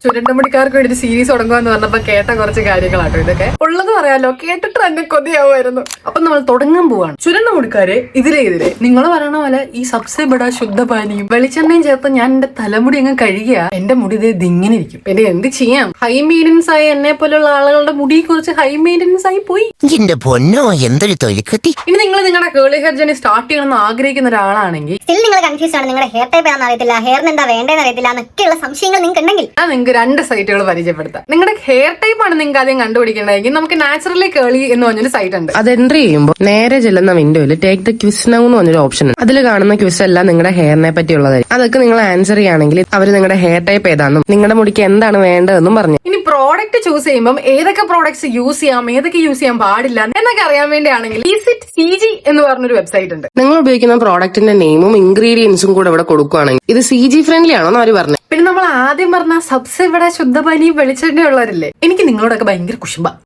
ചുരുണ്ടമുടിക്കാർക്ക് വേണ്ടി സീരീസ് തുടങ്ങുമെന്ന് പറഞ്ഞപ്പോ കേട്ട കുറച്ച് കാര്യങ്ങളാട്ടോ ഇതൊക്കെ. ഉള്ളത് പറയാലോ, കേട്ടിട്ട് അങ്ങ് കൊതിയാവുമായിരുന്നു. അപ്പൊ നമ്മൾ തുടങ്ങാൻ പോവാണ്. ചുരുണ്ടമുടിക്കാരെ ഇതിലെ നിങ്ങൾ പറയണ പോലെ ഈ സബ്സെ ബഡാ ശുദ്ധപാനിയും വെളിച്ചെണ്ണയും ചേർത്ത് ഞാൻ എന്റെ തലമുടി അങ്ങ് കഴുകിയ എന്റെ മുടി ഇങ്ങനെ ഇരിക്കും. പിന്നെ എന്ത് ചെയ്യാം, ഹൈ മെയിൻ്റനൻസ് ആയി എന്നെ പോലുള്ള ആളുകളുടെ മുടി കുറച്ച് ഹൈ മെയിൻ്റനൻസ് ആയി പോയി. ഇനി നിങ്ങൾ നിങ്ങളുടെ കേളി ഹെയർ ജേർണി സ്റ്റാർട്ട് ചെയ്യണമെന്ന് ആഗ്രഹിക്കുന്ന ഒരാളാണെങ്കിൽ നിങ്ങൾ കൺഫ്യൂസ് ആണ്, നിങ്ങളുടെ ഹെയർ ടൈപ്പ് ആണെന്ന് അറിയത്തില്ല, ഹെയറിന് എന്താ വേണ്ടതെന്ന് അറിയത്തില്ല എന്നൊക്കെയുള്ള സംശയങ്ങൾ നിങ്ങൾക്ക് ഉണ്ടെങ്കിൽ നിങ്ങൾക്ക് 2 സൈറ്റുകൾ പരിചയപ്പെടുത്താം. നിങ്ങളുടെ ഹെയർ ടൈപ്പ് ആണ് നിങ്ങൾക്ക് ആദ്യം കണ്ടുപിടിക്കേണ്ടതെങ്കിൽ നമുക്ക് നാച്ചുറലി കേളി എന്ന് പറഞ്ഞൊരു സൈറ്റ് ഉണ്ട്. അത് എൻട്രി ചെയ്യുമ്പോൾ നേരെ ചെല്ലുന്ന വിൻഡോയിൽ ടേക്ക് ദ ക്വിസ് നൗ എന്ന് പറഞ്ഞൊരു ഓപ്ഷൻ ഉണ്ട്. അതിൽ കാണുന്ന ക്വിസ് എല്ലാം നിങ്ങളുടെ ഹെയറിനെ പറ്റിയുള്ളതായിരിക്കും. അതൊക്കെ നിങ്ങൾ ആൻസർ ചെയ്യുകയാണെങ്കിൽ അവർ നിങ്ങളുടെ ഹെയർ ടൈപ്പ് ഏതാണെന്നും നിങ്ങളുടെ മുടിക്ക് എന്താണ് വേണ്ടതെന്നും പറഞ്ഞു. ഇനി പ്രോഡക്റ്റ് ചൂസ് ചെയ്യുമ്പോൾ ഏതൊക്കെ പ്രോഡക്ട്സ് യൂസ് ചെയ്യാം, ഏതൊക്കെ യൂസ് ചെയ്യാൻ പാടില്ല എന്നൊക്കെ അറിയാൻ വേണ്ടിയാണെങ്കിൽ CG എന്ന് പറഞ്ഞൊരു വെബ്സൈറ്റ് ഉണ്ട്. നിങ്ങൾ ഉപയോഗിക്കുന്ന പ്രോഡക്റ്റിന്റെ നെയിമും ഇൻഗ്രീഡിയൻസും കൂടെ ഇവിടെ കൊടുക്കുകയാണെങ്കിൽ ഇത് CG ഫ്രണ്ട്ലി ആണോ അവർ പറഞ്ഞു. പിന്നെ നമ്മൾ ആദ്യം പറഞ്ഞ സബ്സെ ബഡാ ശുദ്ധപാനി വെളിച്ചെണ്ണ ഉള്ളവരില്ലേ, എനിക്ക് നിങ്ങളോടൊക്കെ ഭയങ്കര കുശുമ്പ.